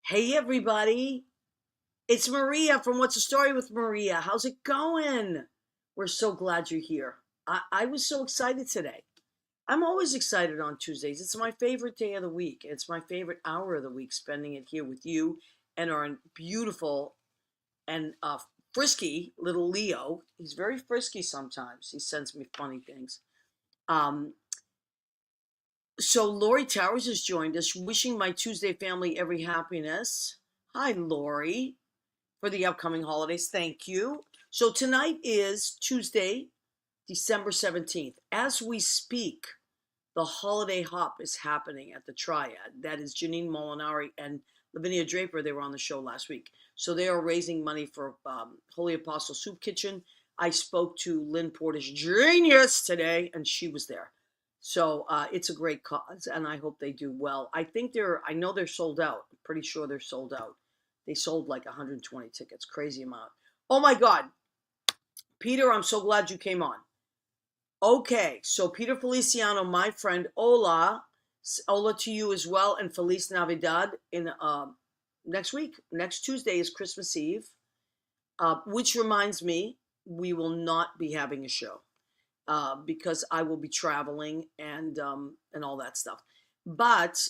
Hey everybody, it's Maria from What's the Story with Maria. How's it going? We're so glad you're here. I was so excited today. I'm always excited on Tuesdays. It's my favorite day of the week. It's my favorite hour of the week, spending it here with you and our beautiful and frisky little Leo. He's very frisky sometimes. He sends me funny things. Um, so Lori Towers has joined us, wishing my Tuesday family every happiness. Hi, Lori. For the upcoming holidays. Thank you. So tonight is Tuesday, December 17th. As we speak, the holiday hop is happening at the Triad. That is Janine Molinari and Lavinia Draper. They were on the show last week. So they are raising money for Holy Apostle Soup Kitchen. I spoke to Lynn Porter's genius today, and she was there. So it's a great cause, and I hope they do well. I know they're sold out. I'm pretty sure they're sold out. They sold like 120 tickets, crazy amount. Oh my God. Peter, I'm so glad you came on. Okay, so Peter Feliciano, my friend, hola to you as well, and Feliz Navidad in next week. Next Tuesday is Christmas Eve, which reminds me, we will not be having a show because I will be traveling and all that stuff. But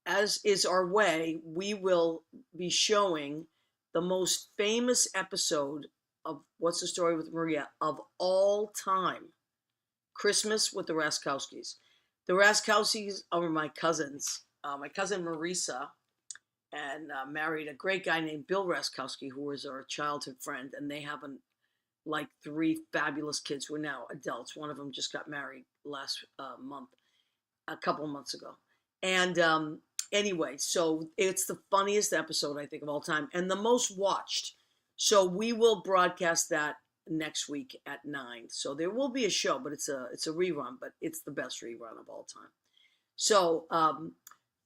as is our way, we will be showing the most famous episode of What's the Story with Maria of all time, Christmas with the Raskowskis. The Raskowskis are my cousins. My cousin Marisa and married a great guy named Bill Raskowski, who was our childhood friend, and they have like three fabulous kids who are now adults. One of them just got married last month, a couple of months ago. And anyway, so it's the funniest episode, I think, of all time and the most watched. So we will broadcast that next week at 9. So there will be a show, but it's a rerun, but it's the best rerun of all time. So,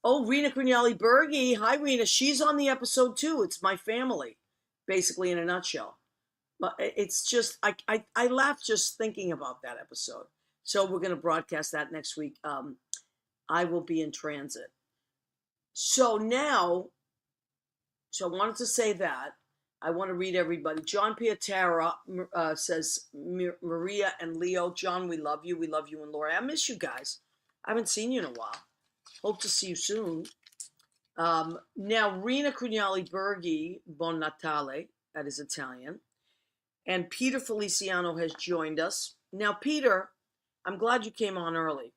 Rena Grignali Berge. Hi, Rena. She's on the episode too. It's my family, basically in a nutshell. But it's just, I laugh just thinking about that episode. So we're going to broadcast that next week. I will be in transit. So now, I wanted to say that. I want to read everybody. John Piatara says, Maria and Leo. John, we love you. We love you and Laura. I miss you guys. I haven't seen you in a while. Hope to see you soon. Now, Rena Crugnali Bergi, Bon Natale, that is Italian. And Peter Feliciano has joined us. Now, Peter, I'm glad you came on early.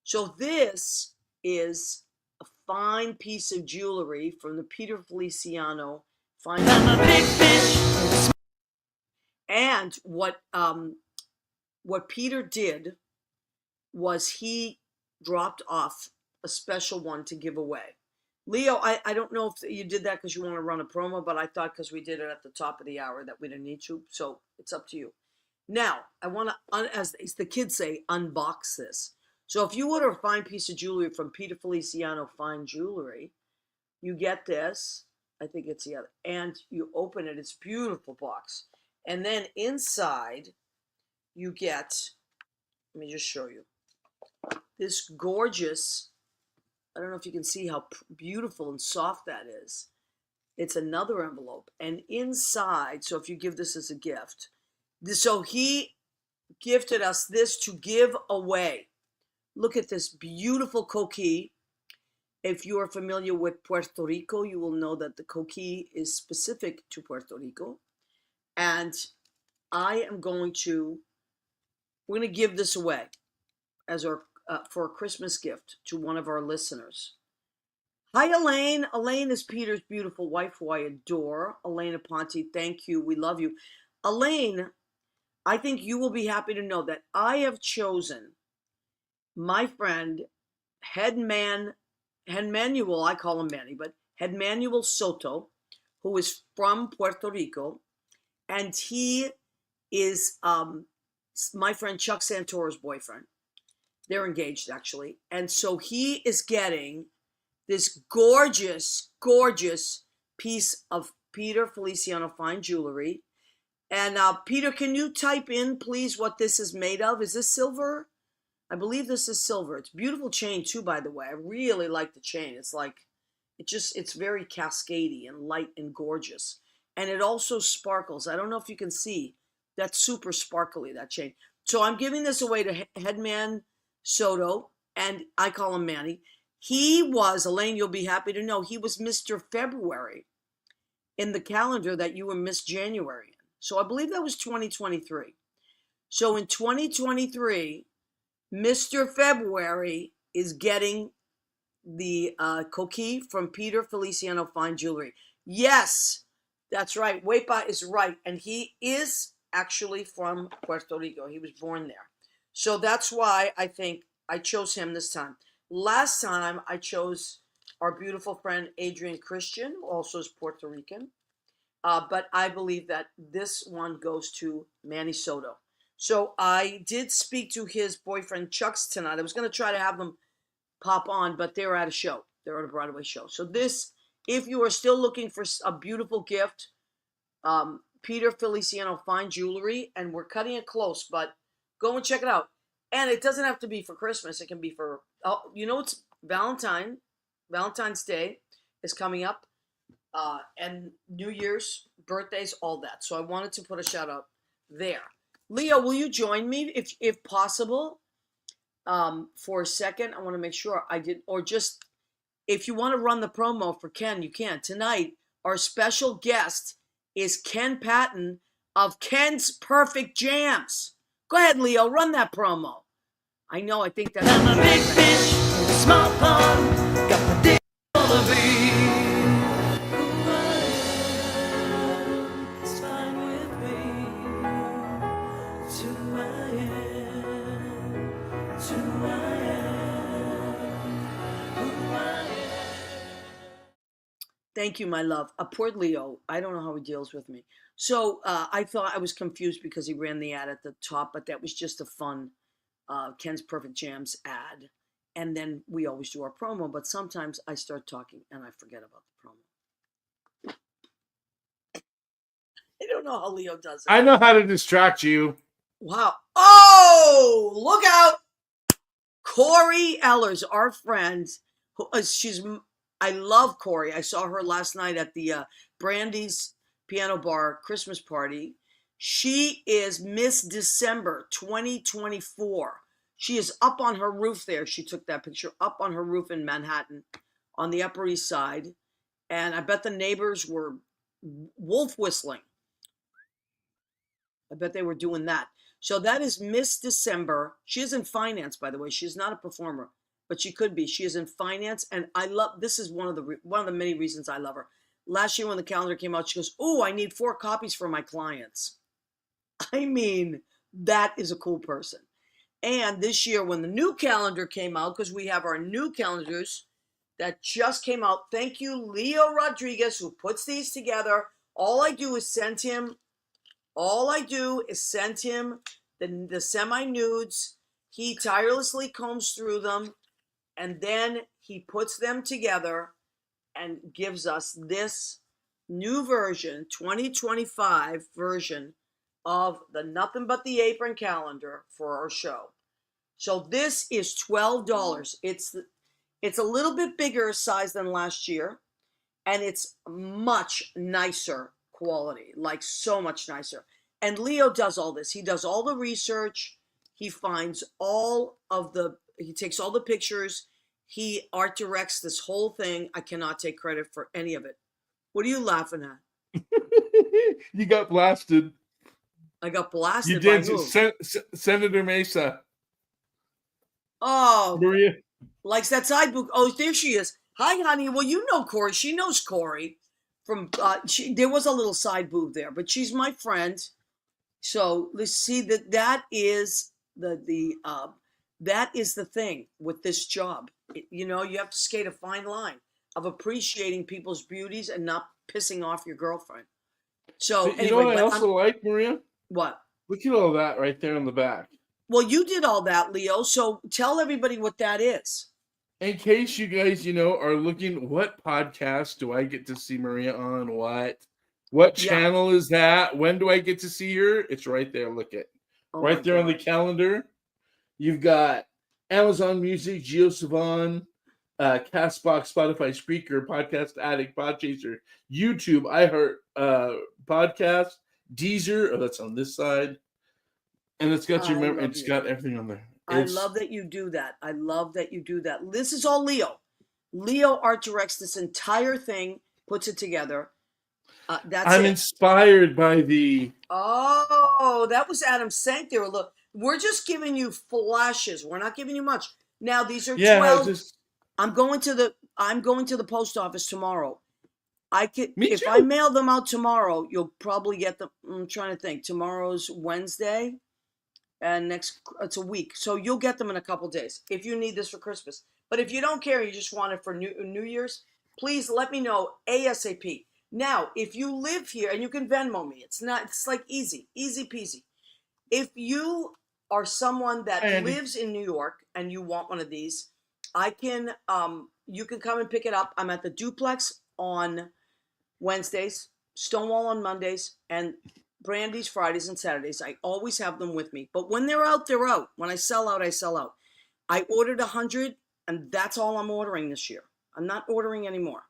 So this is a fine piece of jewelry from the Peter Feliciano fine. I'm a big fish. And what Peter did was he dropped off a special one to give away. Leo, I don't know if you did that because you want to run a promo, but I thought because we did it at the top of the hour that we didn't need to. So it's up to you. Now, I want to, as the kids say, unbox this. So if you order a fine piece of jewelry from Peter Feliciano Fine Jewelry, you get this. I think it's the other. And you open it. It's a beautiful box. And then inside, you get, let me just show you, this gorgeous, I don't know if you can see how beautiful and soft that is. It's another envelope. And inside, so if you give this as a gift, so he gifted us this to give away. Look at this beautiful coquille. If you are familiar with Puerto Rico, you will know that the coquille is specific to Puerto Rico. And we're going to give this away as for a Christmas gift to one of our listeners. Hi, Elaine. Elaine is Peter's beautiful wife, who I adore. Elaine Aponte, thank you. We love you. Elaine, I think you will be happy to know that I have chosen my friend, Head Manuel, I call him Manny, but Head Manuel Soto, who is from Puerto Rico, and he is my friend Chuck Santoro's boyfriend. They're engaged, actually. And so he is getting this gorgeous, gorgeous piece of Peter Feliciano Fine Jewelry. And Peter, can you type in, please, what this is made of? Is this silver? I believe this is silver. It's a beautiful chain, too, by the way. I really like the chain. It's like, It's very cascadey and light and gorgeous. And it also sparkles. I don't know if you can see. That's super sparkly, that chain. So I'm giving this away to Headman Soto, and I call him Manny. He was, Elaine, you'll be happy to know, he was Mr. February in the calendar that you were Miss January in. So I believe that was 2023. So in 2023, Mr. February is getting the coquille from Peter Feliciano Fine Jewelry. Yes, that's right. Wepa is right. And he is actually from Puerto Rico. He was born there. So that's why I think I chose him this time. Last time I chose our beautiful friend Adrian Christian, who also is Puerto Rican. But I believe that this one goes to Manny Soto. So I did speak to his boyfriend Chuck's tonight. I was going to try to have them pop on, but they're at a show. They're at a Broadway show. So this, if you are still looking for a beautiful gift, Peter Feliciano Fine Jewelry, and we're cutting it close, but go and check it out. And it doesn't have to be for Christmas. It can be for, it's Valentine's Day is coming up, and New Year's, birthdays, all that. So I wanted to put a shout out there. Leo, will you join me if possible? For a second, I want to make sure I did, or just if you want to run the promo for Ken, you can. Tonight, our special guest is Ken Patton of Ken's Perfect Jams. Go ahead, Leo, run that promo. I know, I think that's... I'm a big fish in a small pond, got my dick full of it's fine with me. To I am, who I am. Thank you, my love. Poor Leo. I don't know how he deals with me. So I thought I was confused because he ran the ad at the top, but that was just a fun Ken's Perfect Jams ad. And then we always do our promo, but sometimes I start talking and I forget about the promo. I don't know how Leo does it. I know how to distract you. Wow. Oh, look out. Corey Ellers, our friend. I love Corey. I saw her last night at the Brandy's Piano Bar Christmas party. She is Miss December 2024. She is up on her roof there. She took that picture up on her roof in Manhattan on the Upper East Side. And I bet the neighbors were wolf whistling. I bet they were doing that. So that is Miss December. She is in finance, by the way. She is not a performer, but she could be. She is in finance, and I love. This is one of the many reasons I love her. Last year when the calendar came out, she goes, "Oh, I need 4 copies for my clients." I mean, that is a cool person. And this year when the new calendar came out, because we have our new calendars that just came out. Thank you, Leo Rodriguez, who puts these together. All I do is send him the semi-nudes. He tirelessly combs through them, and then he puts them together and gives us this new version, 2025 version of the Nothing But the Apron calendar for our show. So this is $12. It's a little bit bigger size than last year, and it's much nicer quality, like so much nicer. And Leo does all this. He does all the research. He finds he takes all the pictures. He art directs this whole thing. I cannot take credit for any of it. What are you laughing at? You got blasted. I got blasted. You did. By who? Senator Mesa. Oh, Maria likes that side boob. Oh, there she is. Hi, honey. Well, you know Corey. She knows Corey from. There was a little side boob there, but she's my friend. So let's see that is that is the thing with this job. You have to skate a fine line of appreciating people's beauties and not pissing off your girlfriend. So you know what I also like, Maria? What? Look at all that right there in the back. Well, you did all that, Leo. So tell everybody what that is. In case you guys, are looking, what podcast do I get to see Maria on? What channel is that? When do I get to see her? It's right there. Look at right there on the calendar. You've got Amazon Music, Geo Savan, Castbox, Spotify, Spreaker, Podcast Addict, Podchaser, YouTube, iHeart, Podcast, Deezer. Oh, that's on this side, and it's got I love it's you. got everything on there. I love that you do that. I love that you do that. This is all Leo. Leo art directs this entire thing, puts it together. I'm inspired by the. Oh, that was Adam Sank there. Look, we're just giving you flashes. We're not giving you much. Now these are 12. I'm going to the post office tomorrow. If I mail them out tomorrow, you'll probably get them. I'm trying to think. Tomorrow's Wednesday, and it's a week, so you'll get them in a couple days if you need this for Christmas. But if you don't care, you just want it for New Year's, please let me know ASAP. Now, if you live here and you can Venmo me, it's like easy peasy. If you are someone that lives in New York and you want one of these, you can come and pick it up. I'm at the Duplex on Wednesdays, Stonewall on Mondays, and Brandy's Fridays and Saturdays. I always have them with me. But when they're out, they're out. When I sell out, I sell out. I ordered 100, and that's all I'm ordering this year. I'm not ordering anymore.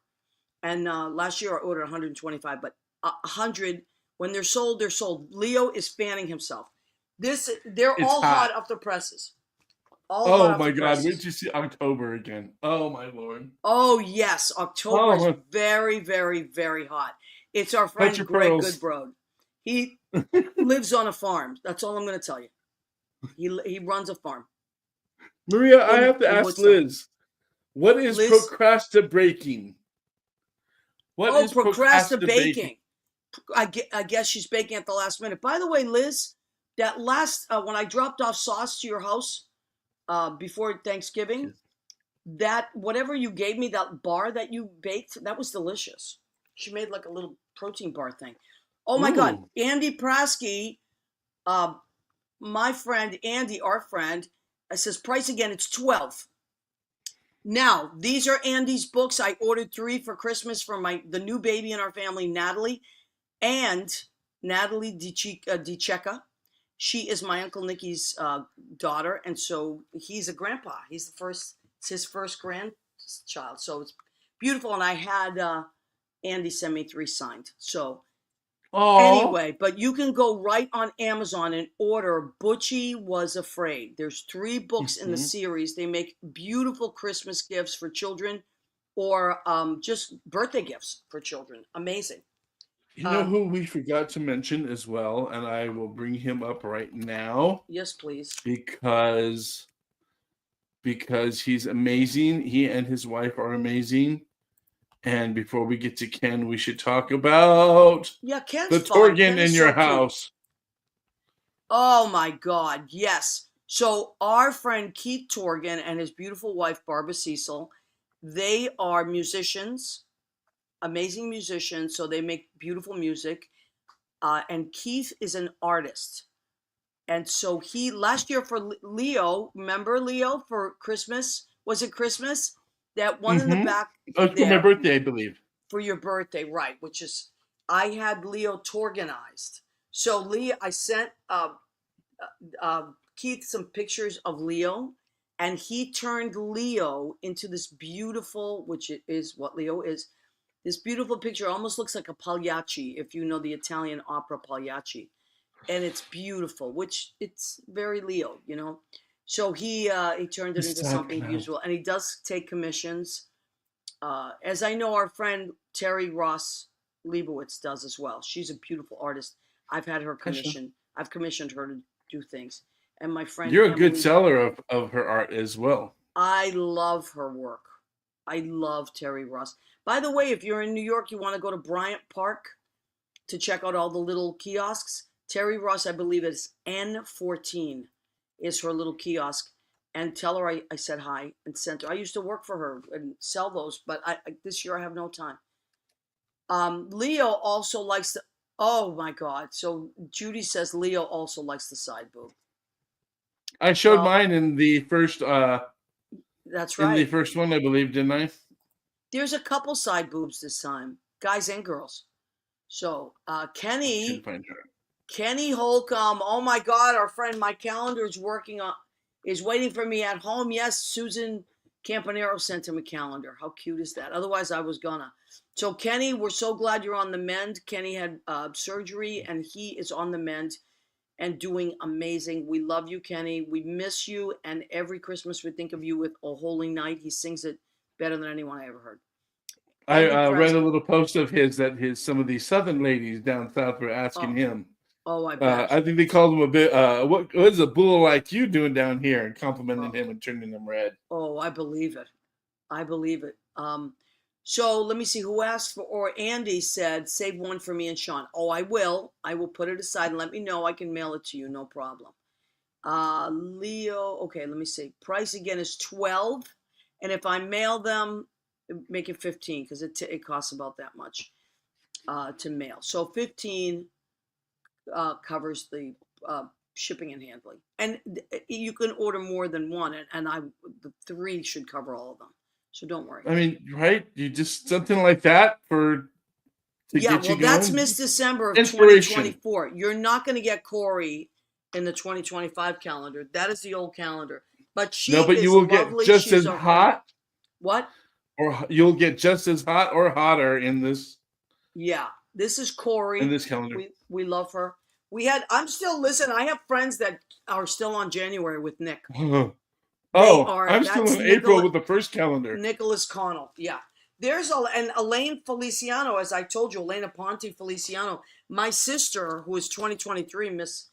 And last year I ordered 125, but 100, when they're sold, they're sold. Leo is fanning himself. They're all hot off the presses. Oh my God! Wait till you see October again. Oh my Lord. Oh yes, October is very, very, very hot. It's our friend Greg Goodbrode. He lives on a farm. That's all I'm going to tell you. He runs a farm. Maria, I have to ask Liz, what is procrastinating? What is procrastinating? I guess she's baking at the last minute. By the way, Liz, that last when I dropped off sauce to your house before Thanksgiving, that whatever you gave me, that bar that you baked, that was delicious. She made like a little protein bar thing. Oh my God, Andy Prasky, my friend Andy, our friend, says price again. It's $12. Now these are Andy's books. I ordered 3 for Christmas for the new baby in our family, Natalie, and Natalie DiCecca. She is my Uncle Nicky's daughter, and so he's a grandpa. It's his first grandchild, so it's beautiful. And I had Andy send me 3 signed. So anyway, but you can go right on Amazon and order Butchie Was Afraid. There's 3 books in the series. They make beautiful Christmas gifts for children or just birthday gifts for children. Amazing. You know who we forgot to mention as well, and I will bring him up right now. Yes, please. Because he's amazing. He and his wife are amazing. And before we get to Ken, we should talk about the Torgan in your house. Oh my God, yes. So our friend Keith Torgan and his beautiful wife Barbara Cecil, they are musicians, amazing musicians. So they make beautiful music. And Keith is an artist. And so last year for Leo, remember Leo, for Christmas, was it Christmas? That one in the back. Oh, for my birthday, I believe. For your birthday, right? Which is, I had Leo Torganized. So Leo, I sent Keith some pictures of Leo, and he turned Leo into this beautiful, which is what Leo is. This beautiful picture almost looks like a Pagliacci, if you know the Italian opera Pagliacci, and it's beautiful. Which it's very Leo, you know. So he turned it into something beautiful, and he does take commissions, as I know our friend Terry Ross Leibowitz does as well. She's a beautiful artist. I've had her commission. I've commissioned her to do things, and my friend. You're a good seller of her art as well. I love her work. I love Terry Ross. By the way, if you're in New York, you want to go to Bryant Park to check out all the little kiosks. Terry Ross, I believe it's N14. Is her little kiosk, and tell her I said hi and sent her. I used to work for her and sell those, but this year I have no time. Leo also likes the, oh my God. So Judy says Leo also likes the side boob. I showed mine in the first, that's right. In the first one, I believe, didn't I? There's a couple side boobs this time, guys and girls. So Kenny Holcomb, oh my God, our friend, my calendar is waiting for me at home. Yes, Susan Campanero sent him a calendar. How cute is that? Otherwise, I was gonna. So, Kenny, we're so glad you're on the mend. Kenny had surgery, and he is on the mend and doing amazing. We love you, Kenny. We miss you, and every Christmas we think of you with "O Holy Night." He sings it better than anyone I ever heard. I read a little post of his that some of these Southern ladies down south were asking him. Oh, I bet. I think they called him a bit. What is a bull like you doing down here? And complimenting him and turning him red. Oh, I believe it. I believe it. So let me see who asked for. Or Andy said, "Save one for me and Sean." Oh, I will. I will put it aside and let me know. I can mail it to you. No problem. Leo. Okay, let me see. Price again is 12, and if I mail them, make it 15 because it costs about that much to mail. So 15 covers the shipping and handling, and you can order more than one, and the 3 should cover all of them. So don't worry. I mean, right? You just something like that to get you going. That's Miss December of 2024. You're not going to get Corey in the 2025 calendar. That is the old calendar. But she but you will lovely. Get just as hot. What? Or you'll get just as hot or hotter in this. Yeah, this is Corey. In this calendar. We love her. I'm still listening. I have friends that are still on January with Nick. I'm still in April with the first calendar. Nicholas Connell. Yeah. And Elaine Feliciano, as I told you, Elena Ponte Feliciano, my sister, who is 2023 Miss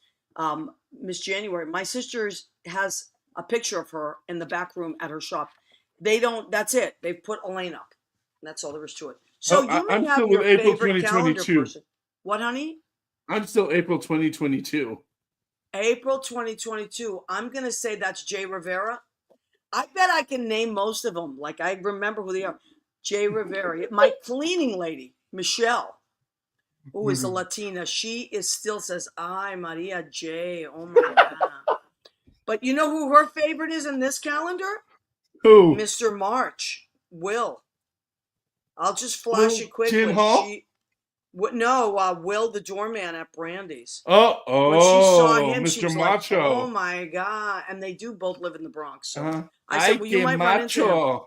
January, my sister has a picture of her in the back room at her shop. That's it. They put Elaine up. That's all there is to it. So I'm still with April 2022. What, honey? I'm still April 2022. April 2022. I'm going to say that's Jay Rivera. I bet I can name most of them. Like, I remember who they are. Jay Rivera. My cleaning lady, Michelle, who is a Latina, she still says, "Ay, Maria J." Oh, my God. But you know who her favorite is in this calendar? Who? Mr. March. Will. I'll just flash it quickly. Chin Hall? Will, the doorman at Brandy's. Oh, when she saw him, Mr. she was Macho. Like, "Oh my God!" And they do both live in the Bronx. So I said, "Well, you might run into him."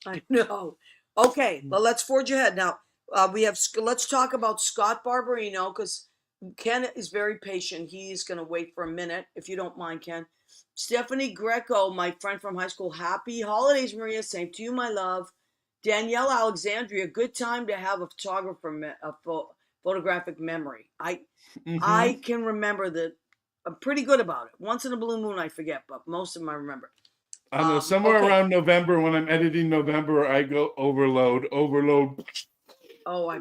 I know. Okay, well, let's forge ahead now. Let's talk about Scott Barberino because Ken is very patient. He's going to wait for a minute, if you don't mind, Ken. Stephanie Greco, my friend from high school. Happy holidays, Maria. Same to you, my love. Danielle Alexandria, good time to have a photographer, photographic memory. I can remember that. I'm pretty good about it. Once in a blue moon, I forget, but most of them I remember. I know somewhere around November when I'm editing November, I go overload. Oh, I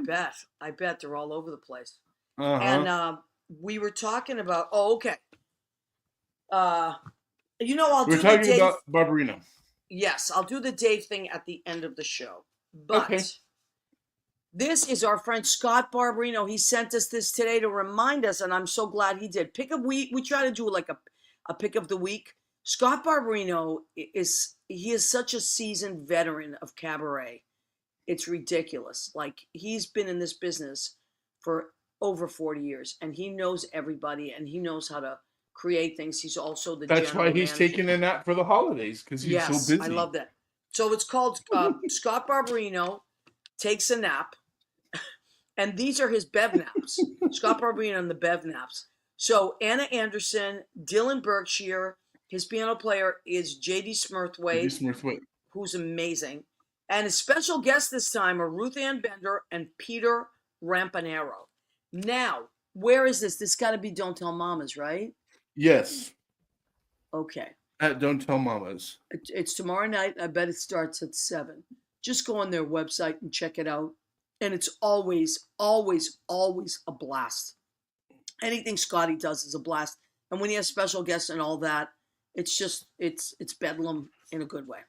bet they're all over the place. And we were talking about. Oh, okay. I'll do the Dave. We're talking about Barberino. Yes, I'll do the Dave thing at the end of the show. But this is our friend Scott Barberino. He sent us this today to remind us, and I'm so glad he did. We try to do like a pick of the week. Scott Barberino is such a seasoned veteran of cabaret. It's ridiculous. Like, he's been in this business for over 40 years, and he knows everybody, and he knows how to create things. He's also the That's why he's taking a nap for the holidays, because he's so busy. I love that. So it's called Scott Barberino Takes a Nap, and these are his Bev naps. Scott Barberino and the Bev naps. So Anna Anderson, Dylan Berkshire, his piano player is J.D. Smurthwaite, who's amazing. And his special guests this time are Ruth Ann Bender and Peter Rampanero. Now, where is this? This got to be Don't Tell Mamas, right? Yes. Okay. At Don't Tell Mamas. It's tomorrow night. I bet it starts at 7. Just go on their website and check it out. And it's always, always, always a blast. Anything Scotty does is a blast. And when he has special guests and all that, it's bedlam in a good way.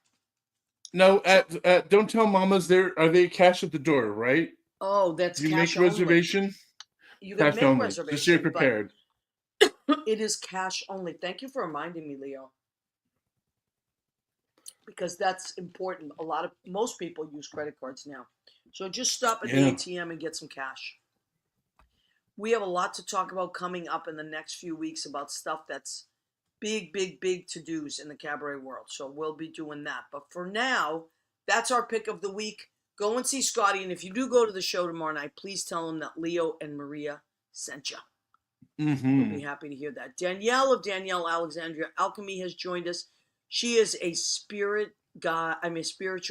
No, at Don't Tell Mamas, are they cash at the door, right? Oh, that's you cash make reservation? Only. You can make reservation. Just so you're prepared. It is cash only. Thank you for reminding me, Leo. Because that's important. Most people use credit cards now. So just stop at the ATM and get some cash. We have a lot to talk about coming up in the next few weeks about stuff that's big, big, big to-dos in the cabaret world. So we'll be doing that. But for now, that's our pick of the week. Go and see Scotty. And if you do go to the show tomorrow night, please tell him that Leo and Maria sent you. We'll be happy to hear that. Danielle of Danielle Alexandria Alchemy has joined us. She is a spiritual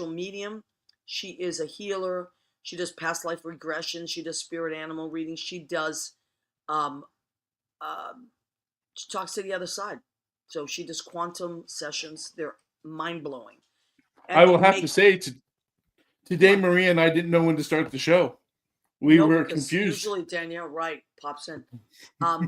medium. She is a healer. She does past life regression. She does spirit animal readings. She does, she talks to the other side. So she does quantum sessions. They're mind-blowing. I will have to say, today Maria and I didn't know when to start the show. We were confused. Usually Danielle, pops in.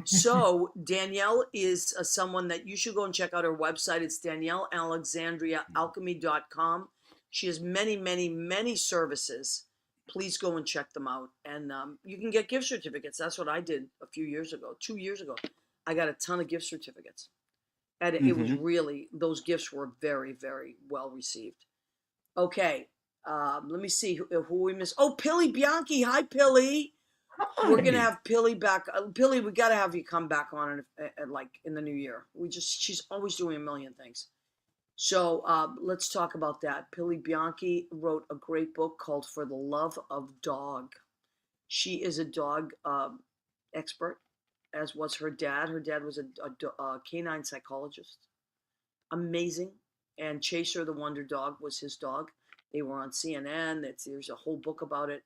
So Danielle is someone that you should go and check out her website. It's DanielleAlexandriaAlchemy.com. She has many, many, many services. Please go and check them out. And you can get gift certificates. That's what I did a few years ago. 2 years ago. I got a ton of gift certificates. And it was really, those gifts were very, very well received. Okay. Let me see who we missed. Oh, Pilly Bianchi. Hi, Pilly. Hi. We're going to have Pilly back. Pilly, we got to have you come back on in the new year. She's always doing a million things. So let's talk about that. Pilly Bianchi wrote a great book called For the Love of Dog. She is a dog expert, as was her dad. Her dad was a canine psychologist. Amazing. And Chaser the Wonder Dog was his dog. They were on CNN. There's a whole book about it.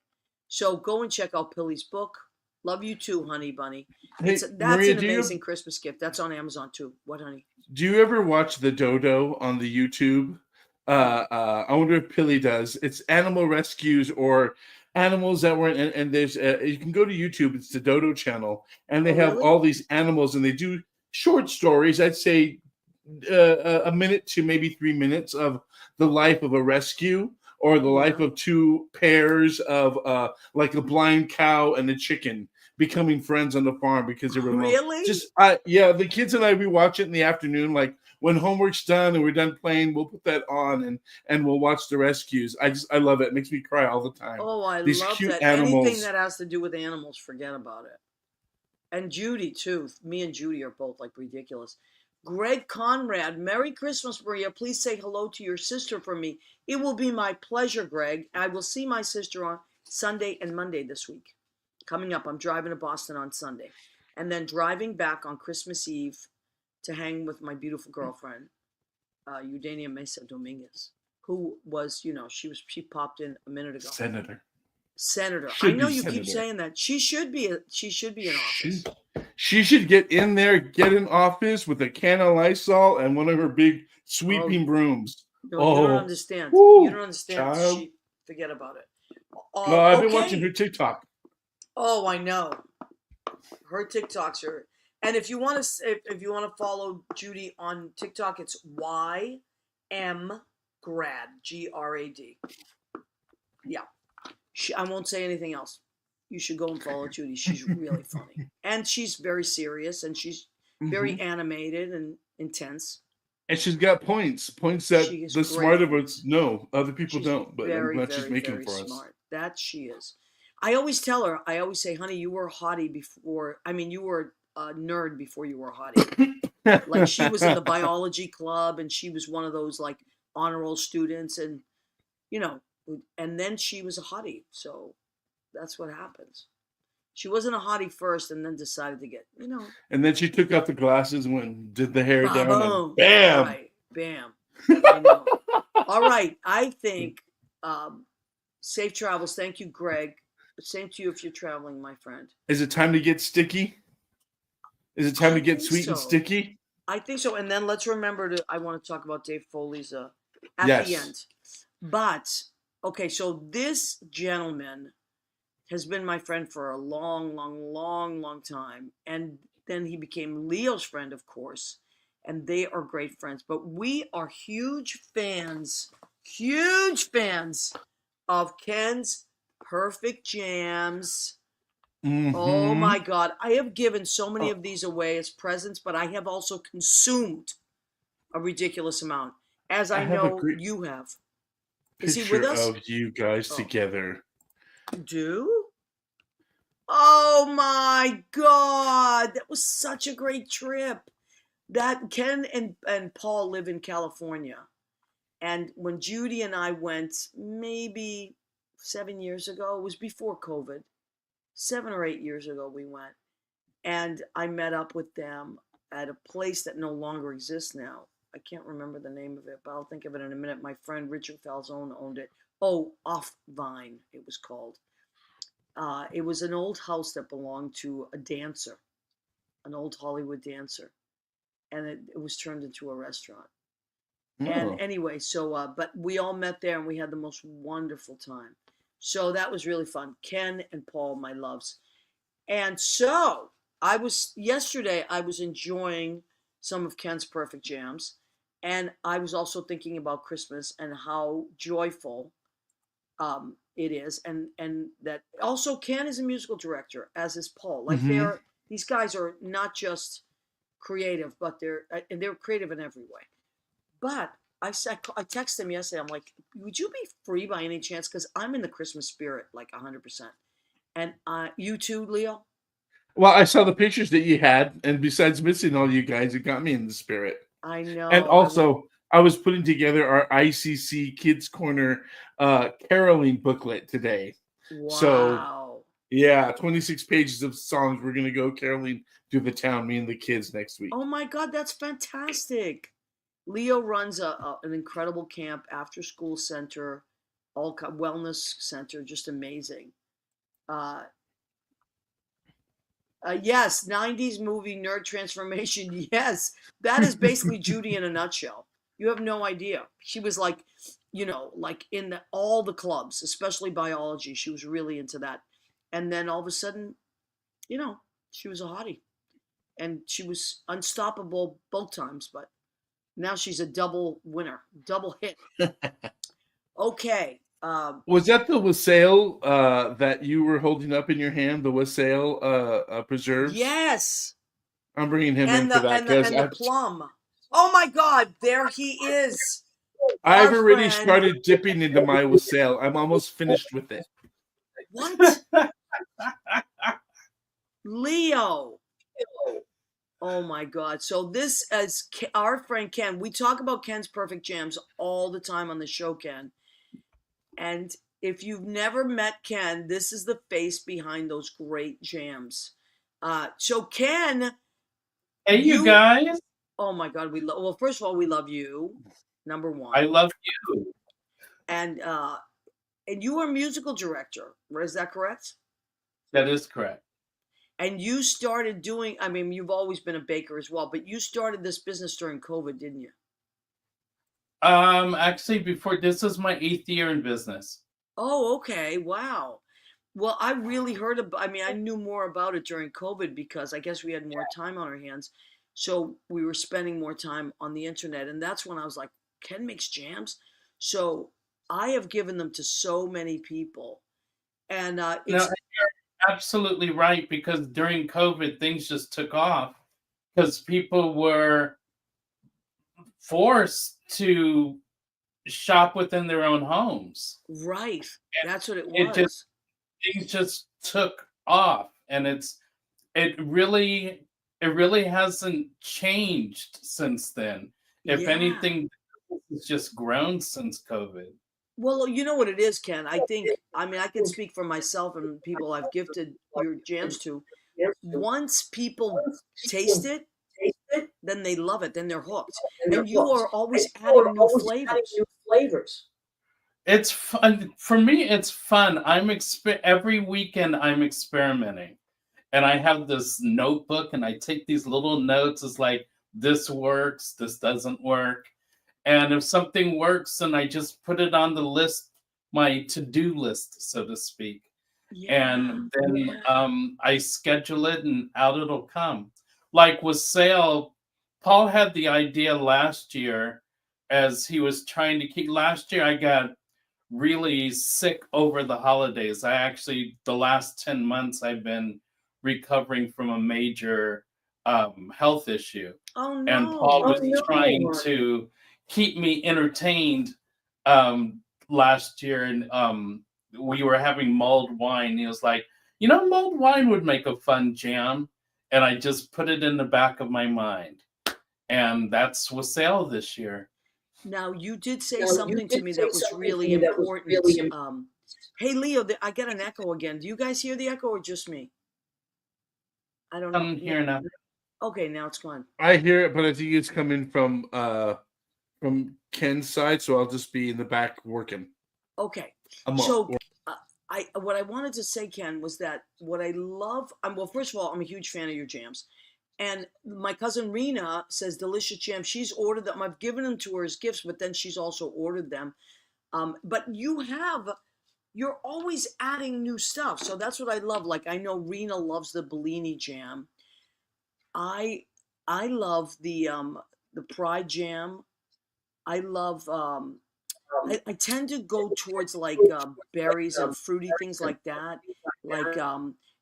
So go and check out Pilly's book. Love you too, honey bunny. Hey, that's Maria, an amazing Christmas gift. That's on Amazon too. What, honey? Do you ever watch the Dodo on the YouTube? I wonder if Pilly does. It's animal rescues or animals that were and there's you can go to YouTube. It's the Dodo channel, and they have all these animals, and they do short stories. I'd say a minute to maybe 3 minutes of the life of a rescue or the life of two pairs of like a blind cow and a chicken becoming friends on the farm because they were really the kids and we watch it in the afternoon, like when homework's done and we're done playing, we'll put that on and we'll watch the rescues. I love it. It makes me cry all the time. These love cute that animals. Anything that has to do with animals, forget about it. And Judy too. Me and Judy are both like ridiculous. Greg Conrad, Merry Christmas, Maria. Please say hello to your sister for me. It will be my pleasure, Greg. I will see my sister on Sunday and Monday this week. Coming up, I'm driving to Boston on Sunday. And then driving back on Christmas Eve to hang with my beautiful girlfriend, Eudania Mesa Dominguez, who was, she popped in a minute ago. Senator. I know you keep saying that. She should be in office. She should get in there, get in office with a can of Lysol and one of her big sweeping brooms. No, you don't understand. You don't understand. Forget about it. No, I've been watching her TikTok. Oh, I know. Her TikToks are, and if you want to follow Judy on TikTok, it's YM Grad, GRAD. Yeah. I won't say anything else. You should go and follow Judy. She's really funny. And she's very serious, and she's very animated and intense. And she's got points that the smart of us know. Other people don't, but I'm glad she's making for us. Smart. That she is. I always tell her, say, honey, you were a hottie before. You were a nerd before you were a hottie. Like she was in the biology club, and she was one of those like honor roll students, and and then she was a hottie. So that's what happens. She wasn't a hottie first and then decided to get, And then she took off the glasses and did the hair down and bam. Right, bam. I know. All right. I think safe travels. Thank you, Greg. Same to you if you're traveling, my friend. Is it time to get sticky? Is it time to get sweet and sticky? I think so. And then let's remember I want to talk about Dave Foley's at the end. But, okay, so this gentleman has been my friend for a long, long, long, long time. And then he became Leo's friend, of course. And they are great friends. But we are huge fans of Ken's Perfect Jams. Oh, my God. I have given so many of these away as presents, but I have also consumed a ridiculous amount, as I know you have. Is he with us? Of you guys together. Do? Oh my God, that was such a great trip. that Ken and Paul live in California. And when Judy and I went, maybe 7 years ago, it was before COVID, 7 or 8 years ago, we went. And I met up with them at a place that no longer exists now. I can't remember the name of it, but I'll think of it in a minute. My friend Richard Falzone owned it. Oh, Off Vine, it was called. It was an old house that belonged to a dancer, an old Hollywood dancer. And it was turned into a restaurant. Oh. And anyway, so, but we all met there and we had the most wonderful time. So that was really fun. Ken and Paul, my loves. And so yesterday I was enjoying some of Ken's Perfect Jams. And I was also thinking about Christmas and how joyful it is. And that also Ken is a musical director, as is Paul. Like these guys are not just creative, but they're creative in every way. But I texted him yesterday. I'm like, would you be free by any chance? Because I'm in the Christmas spirit, like 100%. And you too, Leo? Well, I saw the pictures that you had, and besides missing all you guys, it got me in the spirit. I know. And also, I was putting together our ICC Kids Corner caroling booklet today. Wow. So, yeah, 26 pages of songs. We're going to go caroling through the town, me and the kids, next week. Oh, my God, that's fantastic. Leo runs an incredible camp, after-school center, all wellness center, just amazing. Yes, 90s movie nerd transformation. Yes, that is basically Judy in a nutshell. You have no idea. She was like, like in all the clubs, especially biology. She was really into that. And then all of a sudden, she was a hottie. And she was unstoppable both times, but now she's a double winner, double hit. Okay. Was that the wassail that you were holding up in your hand? The wassail preserves? Yes. I'm bringing him in for that. And the plum. Oh my God! There he is. I've already started dipping into my wassail. I'm almost finished with it. What? Leo. Oh my God. So this is our friend Ken. We talk about Ken's Perfect Jams all the time on the show, Ken. And if you've never met Ken, this is the face behind those great jams. So Ken. Hey, you guys. Oh my God. Well, first of all, we love you. Number one. I love you. And you are a musical director. Is that correct? That is correct. And you started doing, you've always been a baker as well, but you started this business during COVID, didn't you? Actually, this is my 8th year in business. Oh, okay. Wow. Well, I really heard I knew more about it during COVID because I guess we had more time on our hands. So we were spending more time on the internet. And that's when I was like, Ken makes jams. So I have given them to so many people. And you're absolutely right, because during COVID, things just took off because people were forced to shop within their own homes. Right. And that's what it was. Things just took off, and it really hasn't changed since then. If anything, it's just grown since COVID. Well, you know what it is, Ken. I think, I can speak for myself and people I've gifted your jams to. Once people taste it, then they love it. Then they're hooked. And you are always adding new flavors. It's fun. For me, it's fun. Every weekend I'm experimenting. And I have this notebook and I take these little notes. It's like, this works, this doesn't work. And if something works, then I just put it on the list, my to-do list, so to speak. Yeah, and then I schedule it and out it'll come. Like with sale, Paul had the idea last year as he was trying to keep. Last year, I got really sick over the holidays. The last 10 months, I've been recovering from a major health issue. Oh, no. And Paul was trying to keep me entertained last year, and we were having mulled wine. He was like, mulled wine would make a fun jam, and I just put it in the back of my mind. and that's was sale this year. Now, you did say something to me that was really important. Hey, Leo, I get an echo again. Do you guys hear the echo or just me? I don't know. I'm here now. Okay, now it's gone. I hear it, but I think it's coming from Ken's side, so I'll just be in the back working. Okay. What I wanted to say, Ken, was that what I love, well, first of all, I'm a huge fan of your jams. And my cousin Rena says delicious jams. She's ordered them. I've given them to her as gifts, but then she's also ordered them. But you're always adding new stuff. So that's what I love. Like, I know Rena loves the Bellini jam. I love the Pride jam. I love, I tend to go towards like berries and fruity things like that. Like,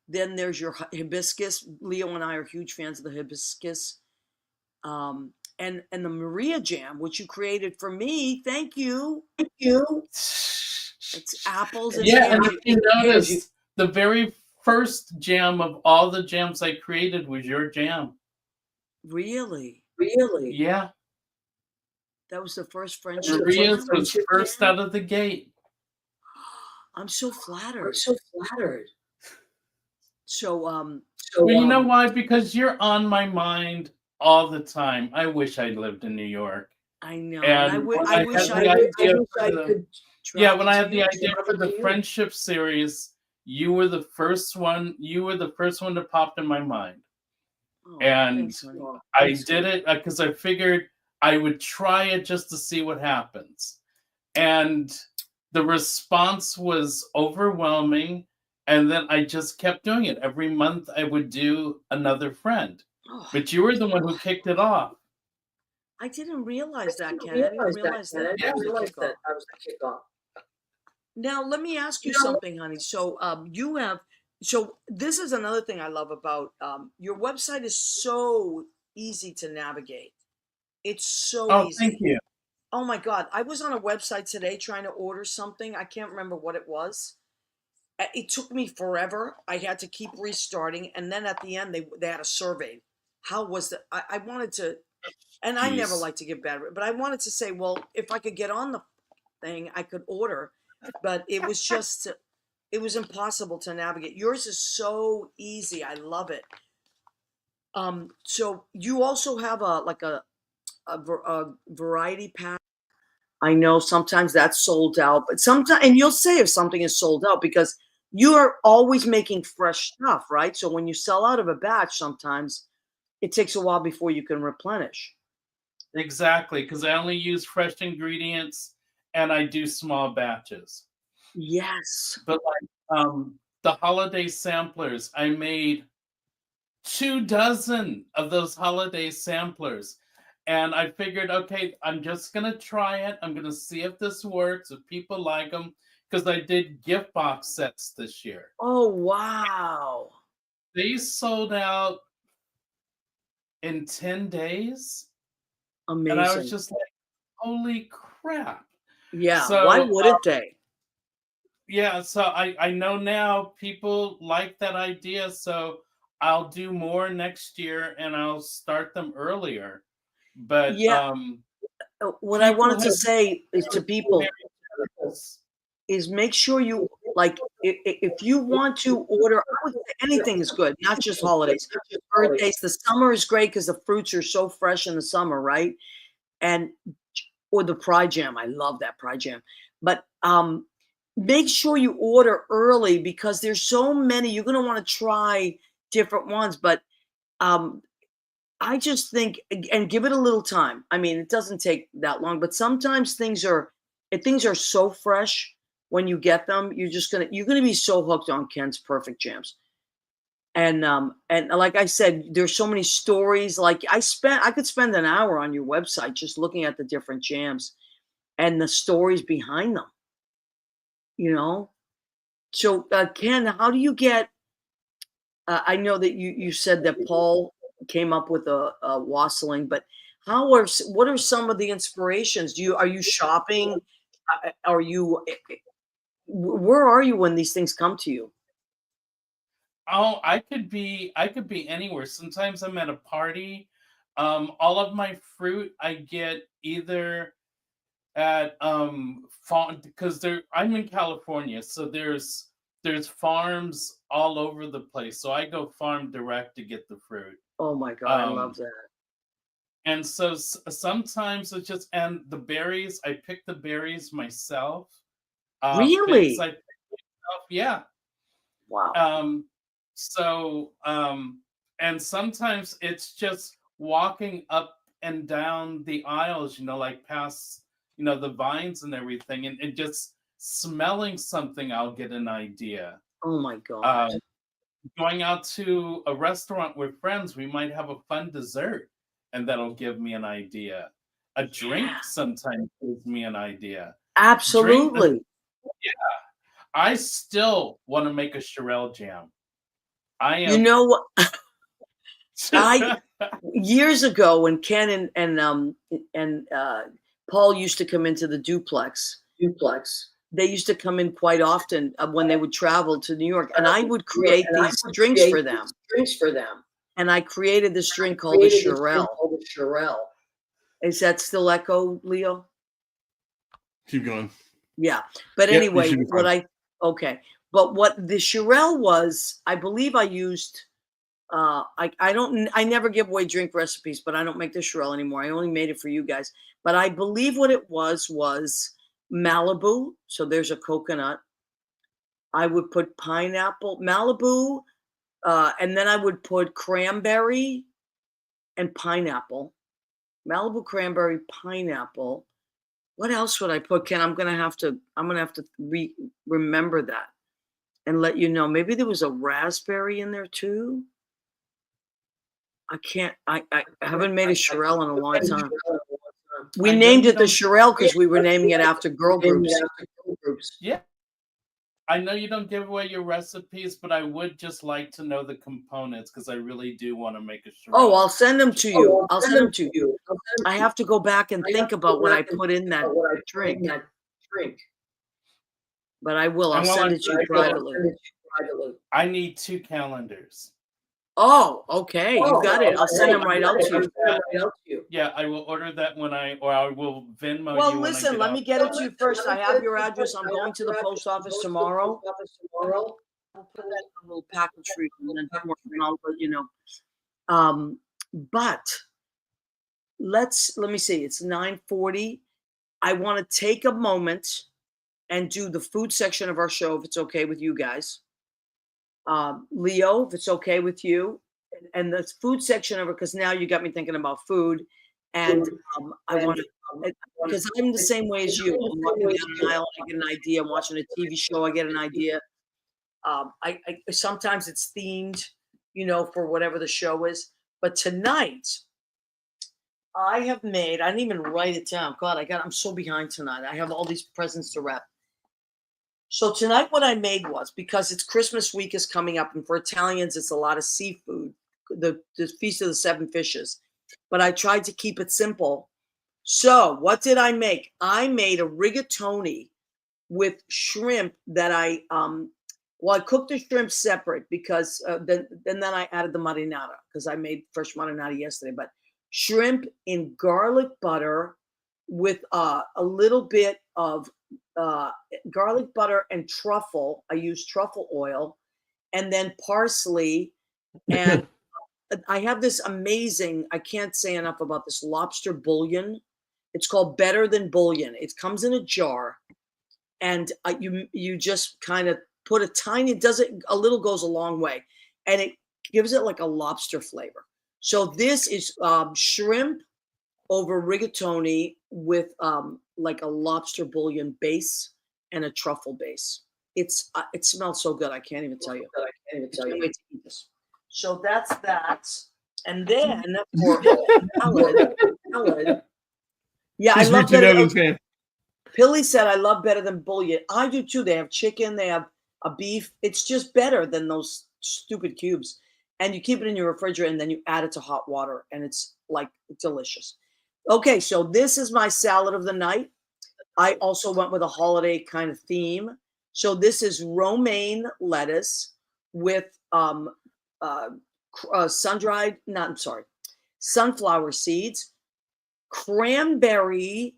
then there's your hibiscus. Leo and I are huge fans of the hibiscus. And the Maria jam, which you created for me. Thank you. Thank you. It's apples and and if you notice, the very first jam of all the jams I created was your jam. Really? Really? Yeah. That was the first friendship. Maria's was first out of the gate. I'm so flattered. I'm so flattered. So, well, you know why? Because you're on my mind all the time. I wish I lived in New York. I know. And I wish I could. Yeah, when I had the idea for the friendship series, you were the first one. You were the first one to pop in my mind. Oh, and thanks, I did it because I figured I would try it just to see what happens. And the response was overwhelming. And then I just kept doing it. Every month I would do another friend. Oh. But you were the one who kicked it off. I didn't realize that, Ken. I didn't realize that. I was the kickoff. Now, let me ask you something, honey. So so this is another thing I love about your website is so easy to navigate. It's so easy. Thank you. Oh my God. I was on a website today trying to order something. I can't remember what it was. It took me forever. I had to keep restarting. And then at the end, they had a survey. How was that? I wanted to, and I never like to give bad, but I wanted to say, well, if I could get on the thing, I could order. But it was just, it was impossible to navigate. Yours is so easy. I love it. So you also have a variety pack. I know sometimes that's sold out, but sometimes, and you'll say if something is sold out because you are always making fresh stuff, right? So when you sell out of a batch, sometimes it takes a while before you can replenish. Exactly, because I only use fresh ingredients and I do small batches. Yes. But like the holiday samplers, I made 24 of those holiday samplers. And I figured, okay, I'm just going to try it. I'm going to see if this works, if people like them, because I did gift box sets this year. Oh, wow. They sold out in 10 days. Amazing. And I was just like, holy crap. Yeah, so, why wouldn't they? Yeah, so I know now people like that idea, so I'll do more next year and I'll start them earlier. But yeah, what I wanted to say is to people is make sure you like if you want to order anything is good, not just holidays. Birthdays, the summer is great because the fruits are so fresh in the summer, right? And or the Pride Jam, I love that Pride Jam. But make sure you order early because there's so many. You're going to want to try different ones, but I just think, and give it a little time. I mean, it doesn't take that long, but sometimes things are so fresh when you get them. You're gonna be so hooked on Ken's Perfect Jams. And like I said, there's so many stories. Like I could spend an hour on your website just looking at the different jams and the stories behind them. You know, so Ken, how do you get? I know that you said that Paul came up with a wassailing, but what are some of the inspirations? Are you shopping? Where are you when these things come to you? Oh, I could be anywhere. Sometimes I'm at a party. All of my fruit I get either at farm, because I'm in California, so there's farms all over the place. So I go farm direct to get the fruit. Oh my God, I love that. And so sometimes it's just, and the berries, I pick the berries myself. Really? Figs I pick myself, yeah. Wow. And sometimes it's just walking up and down the aisles, like past, the vines and everything, and just smelling something, I'll get an idea. Oh my God. Going out to a restaurant with friends, we might have a fun dessert, and that'll give me an idea. A drink sometimes gives me an idea. Absolutely. I still want to make a Shirelle jam. You know what? Years ago when Ken and Paul used to come into the duplex, they used to come in quite often when they would travel to New York, and I would create these drinks for them. And I created this drink called the Shirelle. Is that still echo, Leo? Keep going. Yeah, but anyway, but what the Shirelle was, I believe I used. I never give away drink recipes, but I don't make the Shirelle anymore. I only made it for you guys. But I believe what it was Malibu. So there's a coconut. I would put pineapple, Malibu, and then I would put cranberry and pineapple. Malibu, cranberry, pineapple. What else would I put, Ken? I'm gonna have to remember that and let you know. Maybe there was a raspberry in there too. I haven't made a Shirelle in a long time. We named it the Shirelle because we were naming it after girl groups. Yeah. I know you don't give away your recipes, but I would just like to know the components because I really do want to make a Shirelle. Oh, I'll send them to you. I have to go back and think about what I put in that drink. But I will. I'll send it to you privately. I need 2 calendars. Oh, okay. You got it. I'll send them right out to you. Yeah, I will order that I will Venmo you. Well, listen, let me get it to you first. I have your address. I'm going to the post office tomorrow. I'll put that in a little package for you and then I'll let you know. But let me see. It's 9:40. I want to take a moment and do the food section of our show, if it's okay with you guys. Leo, if it's okay with you, and the food section of it, because now you got me thinking about food, and I want to, because I'm the same way as you. I'm walking down an aisle, I get an idea. I'm watching a TV show, I get an idea. I sometimes it's themed, for whatever the show is. But tonight, I have made. I didn't even write it down. God, I'm so behind tonight. I have all these presents to wrap. So tonight what I made was, because it's Christmas week is coming up, and for Italians, it's a lot of seafood, the Feast of the Seven Fishes. But I tried to keep it simple. So what did I make? I made a rigatoni with shrimp that I cooked the shrimp separate because then I added the marinara because I made fresh marinara yesterday. But shrimp in garlic butter with a little bit of garlic butter and truffle. I use truffle oil, and then parsley. And I have this amazing, I can't say enough about this lobster bouillon. It's called Better Than Bouillon. It comes in a jar, and you just kind of put a little goes a long way, and it gives it like a lobster flavor. So this is shrimp over rigatoni with like a lobster bouillon base and a truffle base. It smells so good. I can't even tell you. Wait to eat this. So that's that. And then for salad. Yeah, I love Better. Pilly said I love Better Than Bouillon. I do too. They have chicken. They have a beef. It's just better than those stupid cubes. And you keep it in your refrigerator, and then you add it to hot water, and it's like delicious. Okay, so this is my salad of the night. I also went with a holiday kind of theme. So this is romaine lettuce with sunflower seeds, cranberry,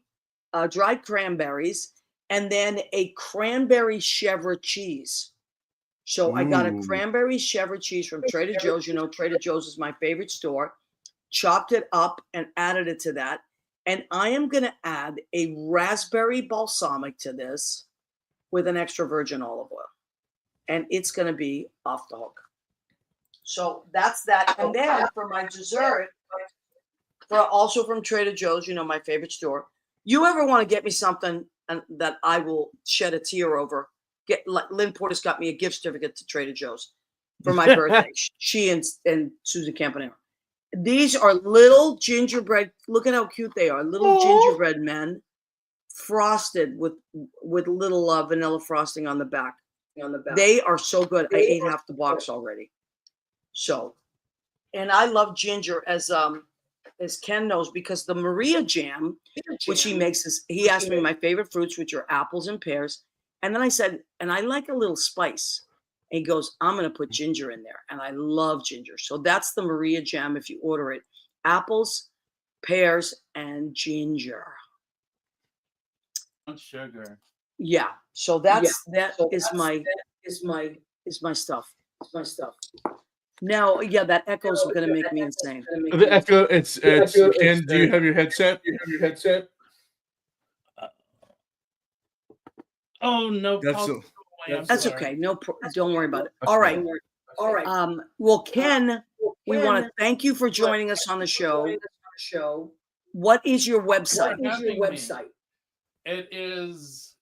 dried cranberries, and then a cranberry cheddar cheese. So I got a cranberry cheddar cheese from Trader Joe's. You know, Trader Joe's is my favorite store. Chopped it up and added it to that. And I am going to add a raspberry balsamic to this with an extra virgin olive oil. And it's going to be off the hook. So that's that. And then for my dessert, also from Trader Joe's, you know, my favorite store. You ever want to get me something that I will shed a tear over? Like Lynn Porter's got me a gift certificate to Trader Joe's for my birthday. She and Susan Campanella. These are little gingerbread. Look at how cute they are. Little gingerbread men, frosted with little vanilla frosting on the back. They are so good. I ate half the box already. So, and I love ginger as Ken knows, because the Maria jam, which he makes, he asked me my favorite fruits, which are apples and pears. And then I said, and I like a little spice. And he goes, I'm going to put ginger in there. And I love ginger. So that's the Maria jam if you order it. Apples, pears, and ginger. Sugar. Yeah. So that is my stuff. It's my stuff. Now, yeah, that echo's going to make me insane. The echo, it's Ken, do you have your headset? Oh, no. That's okay. No, don't worry about it. All right. Well, Ken, we want to thank you for joining us on the show. What is your website? It is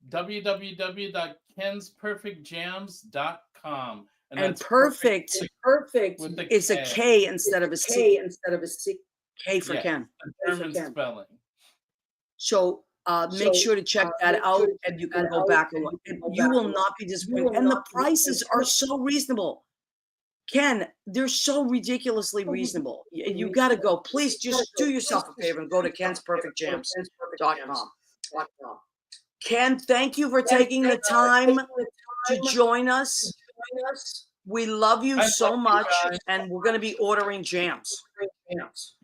www.KensperfektJams.com. And perfect is a K instead of a C. K for Ken. German spelling. So make sure to check that out, and you can go back and you will not be disappointed. And the prices are so reasonable. Ken, they're so ridiculously reasonable. You got to go. Please just do yourself a favor and go to KensperfektJams.com. Ken, thank you for taking the time to join us. We love you so much, and we're going to be ordering jams.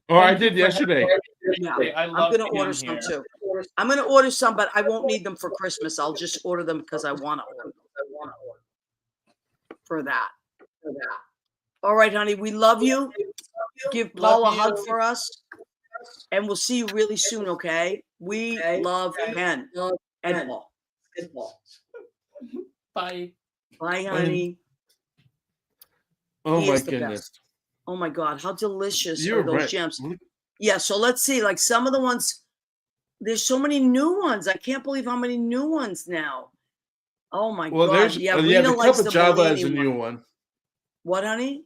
Oh, I did yesterday. Yeah, I'm going to order some too. I'm going to order some, but I won't need them for Christmas. I'll just order them because I want to order them. For that. All right, honey, we love you. Give Paul a hug for us, and we'll see you really soon, okay? We love Ken and Paul. Bye. Bye, honey. Oh, my goodness. Best. Oh, my God. How delicious are those jams? Yeah, so let's see. Like some of the ones, there's so many new ones. I can't believe how many new ones now. Oh, my God. Yeah, the Cup of Java is a new one. What, honey?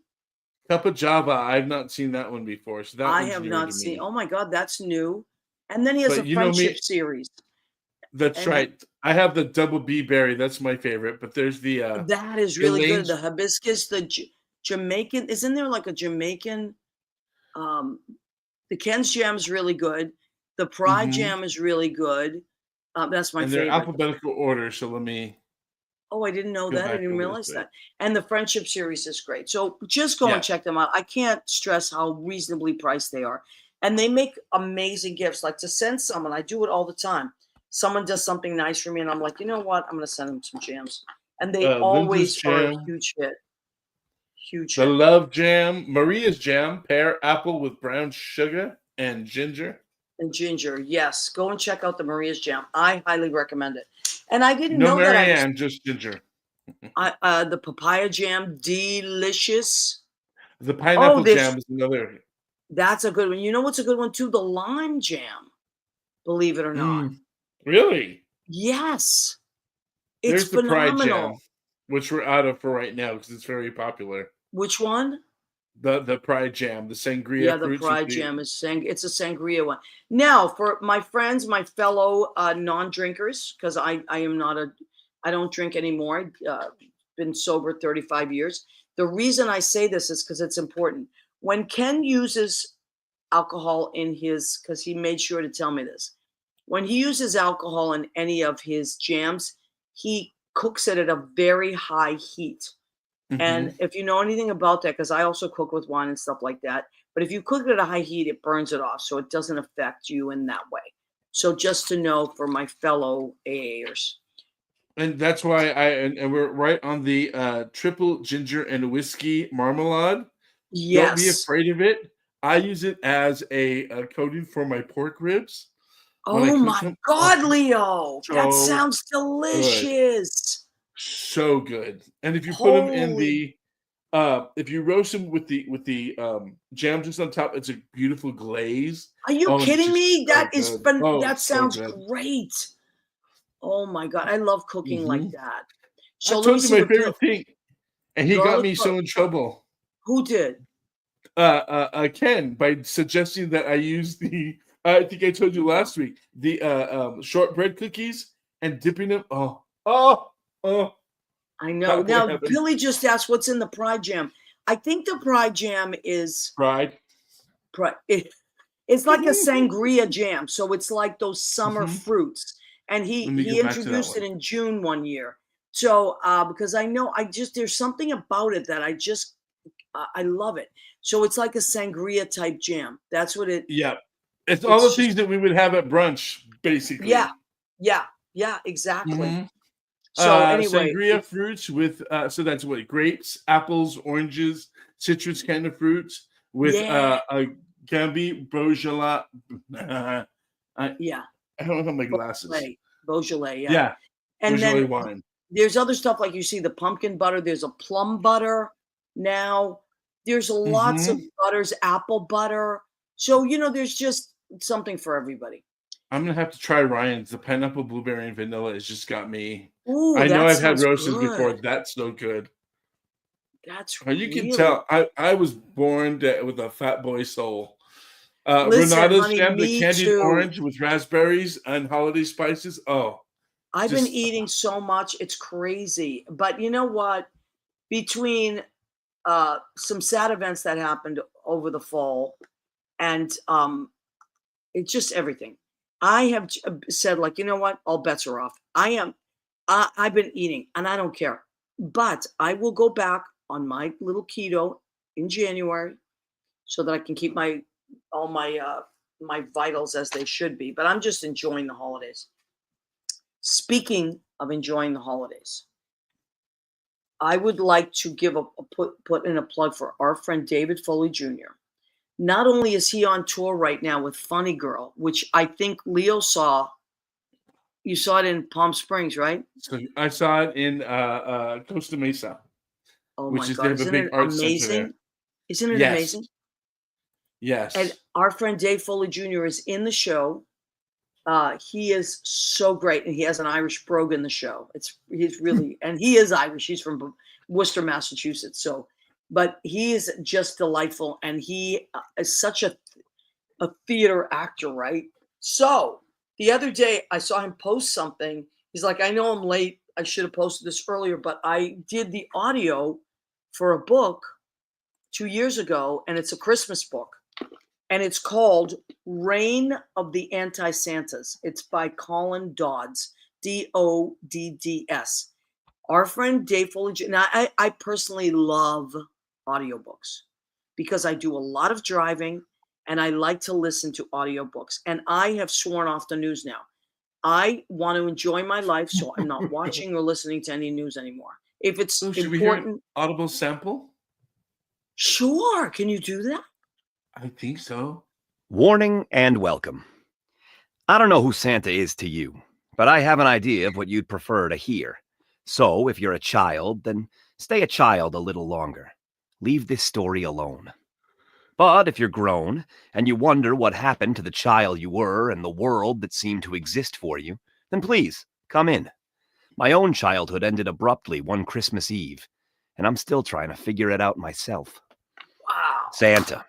Cup of Java. I've not seen that one before. So that I have not seen. Oh, my God. That's new. And then he has a friendship series. That's right. I have the double B berry. That's my favorite. But there's the that is really good. The hibiscus, the Jamaican. Isn't there like a Jamaican? The Ken's jam is really good. The Pride jam is really good. That's my favorite. They're alphabetical order. So let me. Oh, I didn't know that. I didn't realize that. And the friendship series is great. So just go and check them out. I can't stress how reasonably priced they are. And they make amazing gifts. Like to send someone, I do it all the time. Someone does something nice for me, and I'm like, you know what? I'm going to send them some jams. And they always are a huge hit. The Love Jam, Maria's Jam, pear, apple with brown sugar and ginger. Yes. Go and check out the Maria's Jam. I highly recommend it. And I didn't know that. No Marianne, just ginger. The papaya jam, delicious. The pineapple jam is another. That's a good one. You know what's a good one too? The lime jam. Believe it or not. Really? Yes. There's the Pride Jam, which we're out of for right now because it's very popular. Which one? The Pride Jam, the sangria. Yeah, the Pride Jam is it's a sangria one. Now, for my friends, my fellow non-drinkers, because I don't drink anymore. I've been sober 35 years. The reason I say this is because it's important. When Ken uses alcohol in his, because he made sure to tell me this, when he uses alcohol in any of his jams, he cooks it at a very high heat. And if you know anything about that, because I also cook with wine and stuff like that, But if you cook it at a high heat, it burns it off, so it doesn't affect you in that way. So just to know for my fellow AAers. And that's why and we're right on the triple ginger and whiskey marmalade. Yes. Don't be afraid of it. I use it as a coating for my pork ribs. Oh my God, Leo. That sounds delicious. Good. So good. And if you put them in the if you roast them with the jam juice on top, it's a beautiful glaze. Are you kidding me? That so is good. fun. Oh, that sounds so good. Great. Oh my God. I love cooking like that. So I told you my favorite thing. And he got me so in trouble. Who did? Ken, by suggesting that I use the I think I told you last week, the shortbread cookies and dipping them. I know. Now, Billy just asked what's in the Pride Jam. I think the Pride Jam is Pride. It's like a sangria jam. So it's like those summer fruits. And he introduced it in June one year. So because I know there's something about it that I love it. So it's like a sangria type jam. That's what it. Yeah. It's all the things that we would have at brunch, basically. Yeah, exactly. So anyway, sangria fruits with so that's what, grapes, apples, oranges, citrus kind of fruits with a Gambi Beaujolais. I don't have my glasses. Beaujolais, yeah. And Beaujolais then wine. There's other stuff like you see the pumpkin butter. There's a plum butter now. There's lots of butters, apple butter. So there's just something for everybody. I'm gonna have to try Ryan's. The pineapple, blueberry, and vanilla has just got me. Ooh, I know I've had roasted before. That's so good. That's you can tell. I was born with a fat boy soul. Listen, Renata's honey, jam, the candied too. orange with raspberries and holiday spices. Oh, I've been eating so much. It's crazy. But you know what? Between some sad events that happened over the fall and it's just everything. I have said, like, you know what? All bets are off. I've been eating and I don't care. But I will go back on my little keto in January so that I can keep all my vitals as they should be. But I'm just enjoying the holidays. Speaking of enjoying the holidays, I would like to give put in a plug for our friend David Foley Jr. Not only is he on tour right now with Funny Girl, which I think Leo saw. You saw it in Palm Springs, right? So I saw it in Costa Mesa. Oh my God! Isn't it amazing? Isn't it amazing? Yes. And our friend Dave Foley Jr. is in the show. He is so great, and he has an Irish brogue in the show. He's really, and he is Irish. He's from Worcester, Massachusetts. So, but he is just delightful, and he is such a theater actor, right? So the other day I saw him post something. He's like, I know I'm late. I should have posted this earlier, but I did the audio for a book 2 years ago, and it's a Christmas book. And it's called Reign of the Anti-Santas. It's by Colin Dodds, Dodds. Our friend Dave Foley. Now, I personally love audiobooks because I do a lot of driving and I like to listen to audiobooks. And I have sworn off the news now. I want to enjoy my life, so I'm not watching or listening to any news anymore. If it's should important, we hear an audible sample? Sure. Can you do that? I think so. Warning and welcome. I don't know who Santa is to you, but I have an idea of what you'd prefer to hear. So if you're a child, then stay a child a little longer. Leave this story alone. But if you're grown and you wonder what happened to the child you were and the world that seemed to exist for you, then please come in. My own childhood ended abruptly one Christmas Eve, and I'm still trying to figure it out myself. Wow. Santa.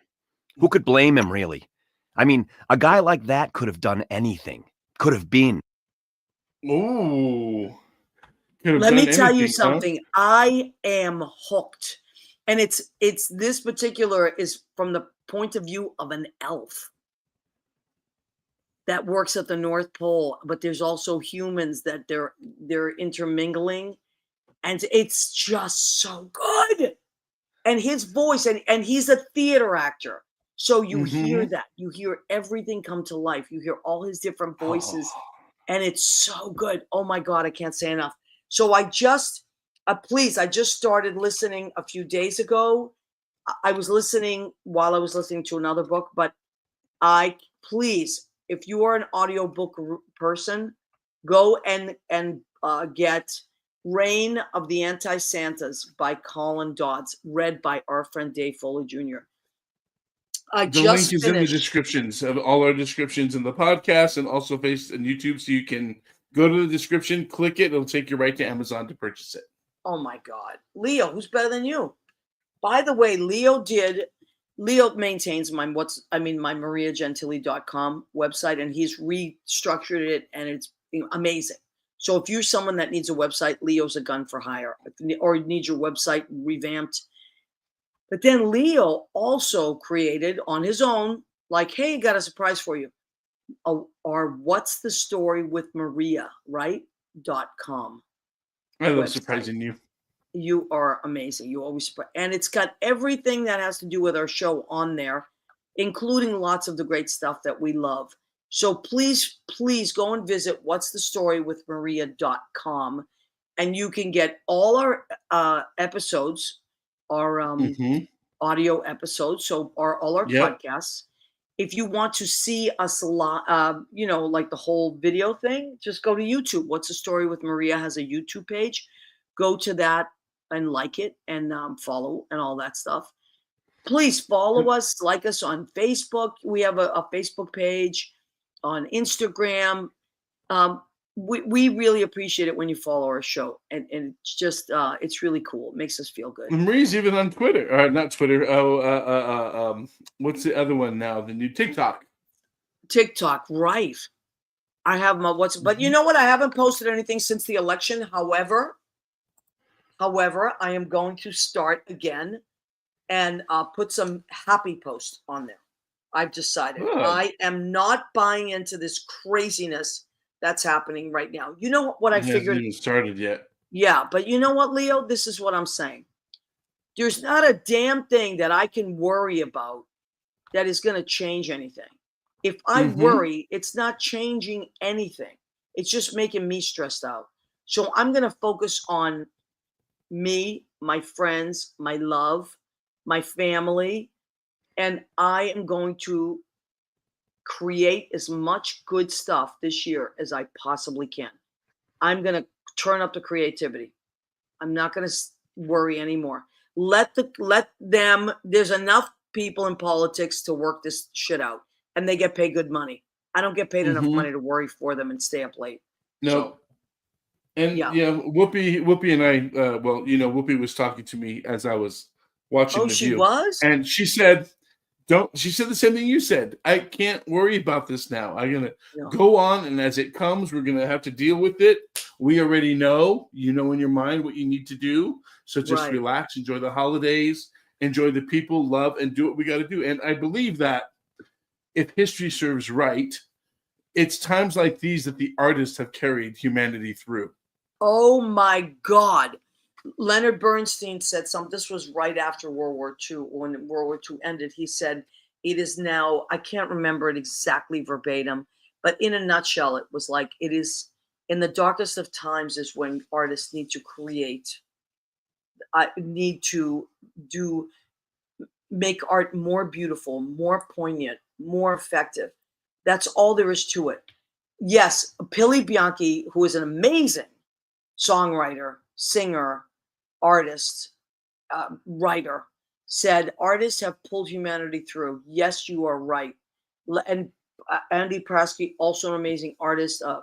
Who could blame him, really? I mean, a guy like that could have done anything. Could have been. Ooh. Let me tell you something. Huh? I am hooked. And it's this particular is from the point of view of an elf that works at the North Pole, but there's also humans that they're intermingling. And it's just so good. And his voice, and he's a theater actor. So you hear that. You hear everything come to life. You hear all his different voices. And it's so good. Oh my God, I can't say enough. So I just started listening a few days ago. I was listening while I was listening to another book, but please, if you are an audiobook person, go and get Reign of the Anti-Santas by Colin Dodds, read by our friend Dave Foley Jr. The link is in the descriptions of all our descriptions in the podcast and also Facebook and YouTube. So you can go to the description, click it. It'll take you right to Amazon to purchase it. Oh my God. Leo, who's better than you? By the way, Leo maintains my mariagentili.com website, and he's restructured it, and it's amazing. So if you're someone that needs a website, Leo's a gun for hire, or needs your website revamped. But then Leo also created on his own, like, hey, got a surprise for you. Our What's the Story with Maria, right? .com. I love surprising you. You are amazing. You always surprise. And it's got everything that has to do with our show on there, including lots of the great stuff that we love. So please go and visit What's the Story with Maria.com, and you can get all our episodes, our audio episodes, so all our podcasts. If you want to see us like the whole video thing, just go to YouTube. What's the Story with Maria has a YouTube page. Go to that and like it and follow and all that stuff. Please follow us, like us on Facebook. We have a Facebook page, on Instagram. We really appreciate it when you follow our show, and it's just it's really cool. It makes us feel good. Marie's even on Twitter, or not Twitter. What's the other one now? The new TikTok. TikTok, right? I have my but you know what? I haven't posted anything since the election. However, I am going to start again and put some happy posts on there. I've decided I am not buying into this craziness that's happening right now. You know what I figured? It hasn't even started yet. Yeah, but you know what, Leo? This is what I'm saying. There's not a damn thing that I can worry about that is going to change anything. If I worry, it's not changing anything. It's just making me stressed out. So I'm going to focus on me, my friends, my love, my family, and I am going to create as much good stuff this year as I possibly can. I'm going to turn up the creativity. I'm not going to worry anymore. Let them, there's enough people in politics to work this shit out, and they get paid good money. I don't get paid enough money to worry for them and stay up late. No. So, and Whoopi and I, Whoopi was talking to me as I was watching the she View. Was? And she said, she said the same thing you said. I can't worry about this now. I'm going to go on, and as it comes, we're going to have to deal with it. We already know, in your mind what you need to do. So just relax, enjoy the holidays, enjoy the people, love, and do what we got to do. And I believe that if history serves right, it's times like these that the artists have carried humanity through. Oh my God. Leonard Bernstein said something. This was right after World War II. When World War II ended, he said, it is now, I can't remember it exactly verbatim, but in a nutshell, it was like, it is in the darkest of times is when artists need to create, need to make art more beautiful, more poignant, more effective. That's all there is to it. Yes, Pili Bianchi, who is an amazing songwriter, singer, artist, writer, said artists have pulled humanity through. Yes, you are right. And Andy Prasky, also an amazing artist, a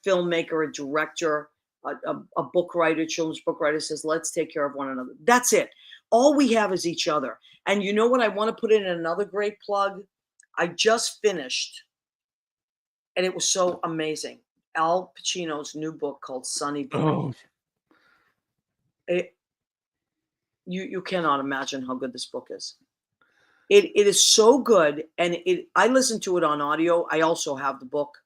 filmmaker, a director, a book writer, children's book writer, says, let's take care of one another. That's it. All we have is each other. And you know what? I want to put in another great plug. I just finished, and it was so amazing, Al Pacino's new book called Sonny Boy. You cannot imagine how good this book is. It is so good, and I listen to it on audio. I also have the book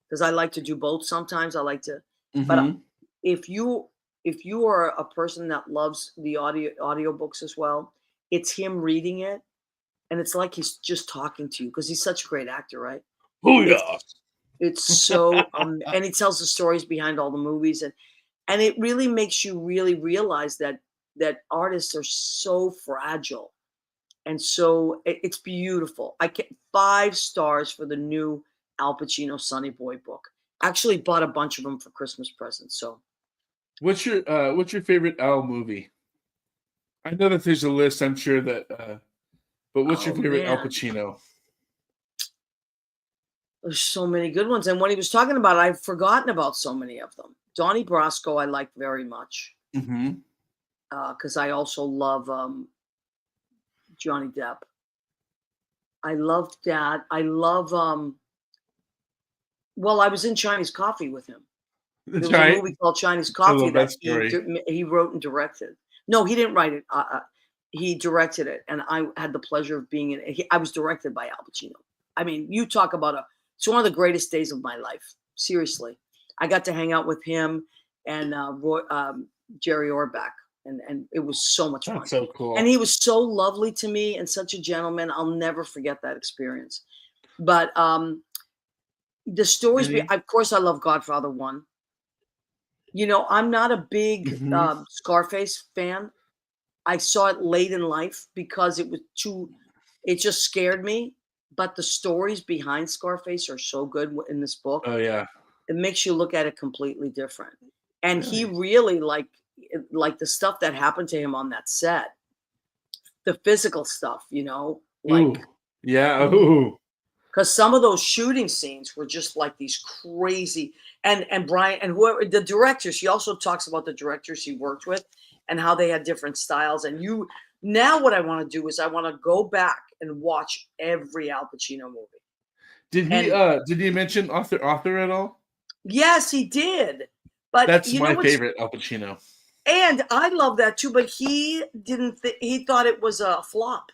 because I like to do both. Sometimes I like to, but if you are a person that loves the audio books as well, it's him reading it, and it's like he's just talking to you because he's such a great actor, right? Oh yeah. It's so and he tells the stories behind all the movies, and it really makes you really realize that artists are so fragile, and so it's beautiful. I get 5 stars for the new Al Pacino Sonny Boy book. Actually bought a bunch of them for Christmas presents. So what's your favorite Al movie? I know that there's a list, I'm sure that but what's your favorite Al Pacino? There's so many good ones. And when he was talking about it, I've forgotten about so many of them. Donnie Brasco, I liked very much. Because I also love Johnny Depp. I loved that. I love, well, I was in Chinese Coffee with him. There was a movie called Chinese Coffee that he wrote and directed. No, he didn't write it. He directed it. And I had the pleasure of being in it. I was directed by Al Pacino. I mean, you talk about it's one of the greatest days of my life. Seriously. I got to hang out with him and Jerry Orbach. And it was so much fun. That's so cool. And he was so lovely to me and such a gentleman. I'll never forget that experience. But the stories, of course, I love Godfather 1. You know, I'm not a big Scarface fan. I saw it late in life because it just scared me. But the stories behind Scarface are so good in this book. Oh, yeah. It makes you look at it completely different. And he really, like the stuff that happened to him on that set, the physical stuff, you know, like, ooh. Yeah. Ooh. Because some of those shooting scenes were just like these crazy, and Brian and whoever the directors, he also talks about the directors he worked with and how they had different styles. And now what I want to do is I want to go back and watch every Al Pacino movie. Did he mention Arthur at all? Yes, he did. But that's my favorite Al Pacino. And I love that too, but he didn't. He thought it was a flop.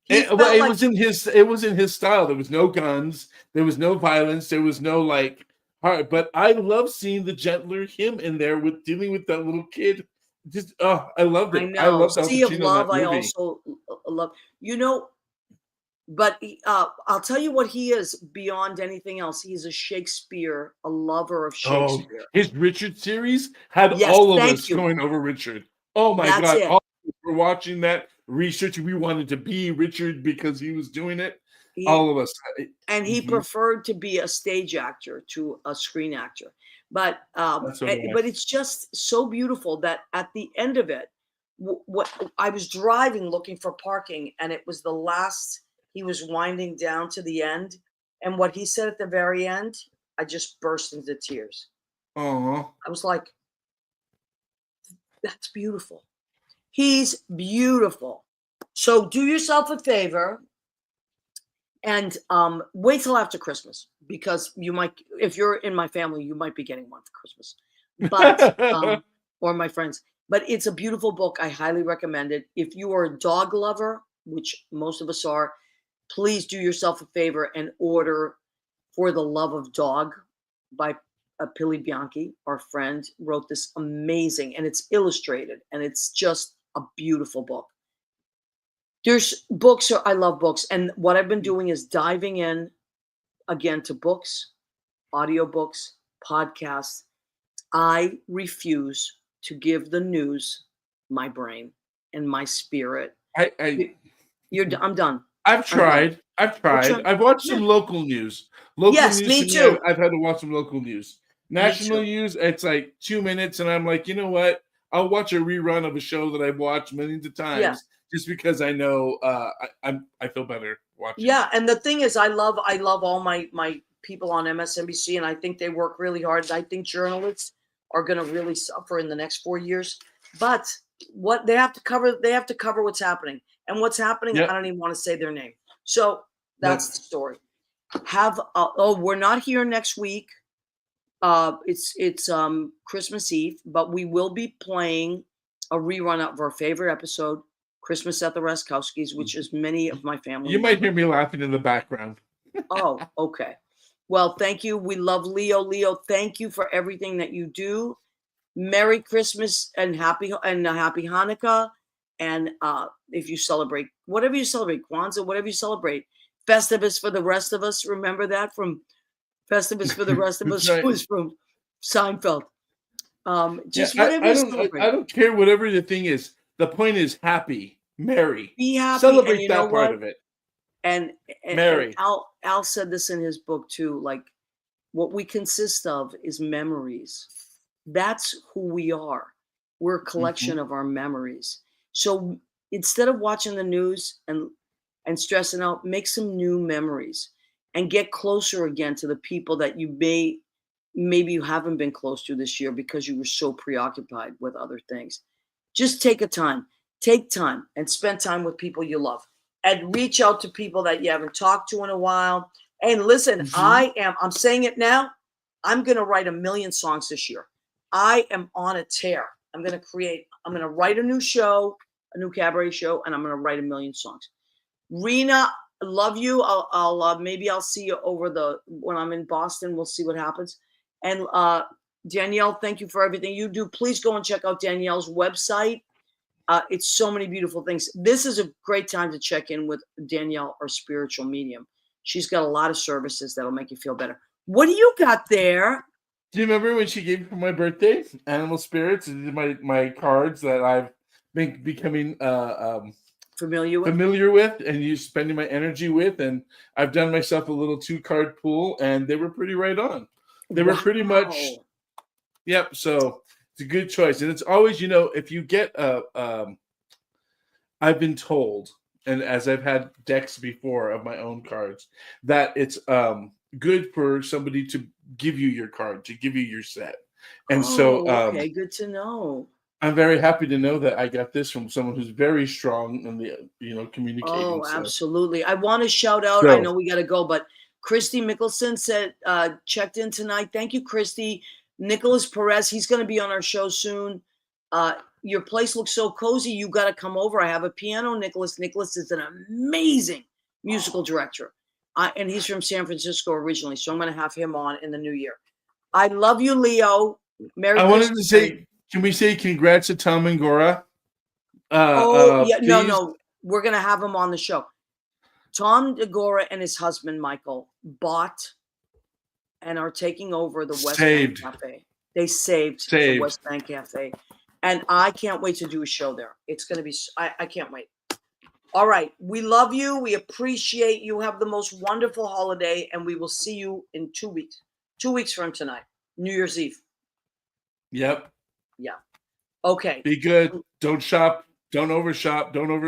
It was in his style. There was no guns. There was no violence. There was no like heart. But I love seeing the gentler him in there with dealing with that little kid. Just I loved it. I know. I loved Sea of Love. I also love. You know, but I'll tell you what he is beyond anything else. He's a Shakespeare, a lover of Shakespeare. His Richard series had all of us going over Richard. Oh my God. All of us were watching that research. We wanted to be Richard because he was doing it. All of us. And he preferred to be a stage actor to a screen actor. But but it's just so beautiful that at the end of it, what I was driving looking for parking, and it was the last. He was winding down to the end, and what he said at the very end, I just burst into tears. Oh, I was like, "That's beautiful." He's beautiful. So do yourself a favor and wait till after Christmas, because you might, if you're in my family, you might be getting one for Christmas, but or my friends. But it's a beautiful book. I highly recommend it. If you are a dog lover, which most of us are, please do yourself a favor and order For the Love of Dog by Pili Bianchi. Our friend wrote this amazing, and it's illustrated, and it's just a beautiful book. There's books, I love books. And what I've been doing is diving in again to books, audiobooks, podcasts. I refuse to give the news my brain and my spirit. I'm done. I've tried. I've watched some local news. Yes, me too. I've had to watch some local news. National news, it's like 2 minutes, and I'm like, you know what? I'll watch a rerun of a show that I've watched millions of times just because I know I feel better watching. Yeah, and the thing is, I love all my people on MSNBC, and I think they work really hard. I think journalists are going to really suffer in the next 4 years. But what they have to cover what's happening. And what's happening, I don't even want to say their name. So that's the story. We're not here next week. It's Christmas Eve, but we will be playing a rerun of our favorite episode, Christmas at the Raskowskis, which is many of my family. You might hear me laughing in the background. Oh, okay. Well, thank you. We love Leo. Leo, thank you for everything that you do. Merry Christmas and happy Hanukkah. And if you celebrate, whatever you celebrate, Kwanzaa, whatever you celebrate, Festivus for the rest of us. Remember that from Festivus for the rest of us right. was from Seinfeld. Just yeah, whatever you celebrate. I don't care whatever the thing is. The point is happy, merry. Be happy. Celebrate and you that know part what? of it. And Merry. Al said this in his book too. Like, what we consist of is memories. That's who we are. We're a collection of our memories. So instead of watching the news and stressing out, make some new memories and get closer again to the people that you maybe you haven't been close to this year because you were so preoccupied with other things. Just take time and spend time with people you love, and reach out to people that you haven't talked to in a while. And listen, I'm saying it now, I'm going to write 1 million songs this year. I am on a tear. I'm going to write a new show, a new cabaret show, and I'm going to write 1 million songs. Rena, love you. I'll maybe I'll see you when I'm in Boston. We'll see what happens. And Danielle, thank you for everything you do. Please go and check out Danielle's website. It's so many beautiful things. This is a great time to check in with Danielle, our spiritual medium. She's got a lot of services that'll make you feel better. What do you got there? Do you remember when she gave me for my birthday animal spirits and my cards that I've been becoming familiar with and you spending my energy with? And I've done myself a little 2-card pool, and they were pretty right on. They were pretty much, yep. So it's a good choice, and it's always, if you get I've been told, and as I've had decks before of my own cards, that it's good for somebody to give you your card, to give you your set. And okay, good to know. I'm very happy to know that I got this from someone who's very strong in the, communicating. Oh, absolutely. I want to shout out, I know we got to go, but Christy Mickelson said, checked in tonight. Thank you, Christy. Nicholas Perez, he's going to be on our show soon. Your place looks so cozy. You got to come over. I have a piano, Nicholas. Nicholas is an amazing musical director. And he's from San Francisco originally. So I'm going to have him on in the new year. I love you, Leo. Merry Christmas. Wanted to say, can we say congrats to Tom and Gora? No. We're going to have him on the show. Tom DeGora and his husband, Michael, bought and are taking over the West Bank Cafe. They saved the West Bank Cafe. And I can't wait to do a show there. It's going to be, I can't wait. All right. We love you. We appreciate you. Have the most wonderful holiday. And we will see you in 2 weeks. 2 weeks from tonight, New Year's Eve. Yep. Yeah. Okay. Be good. Don't shop. Don't overshop. Don't over.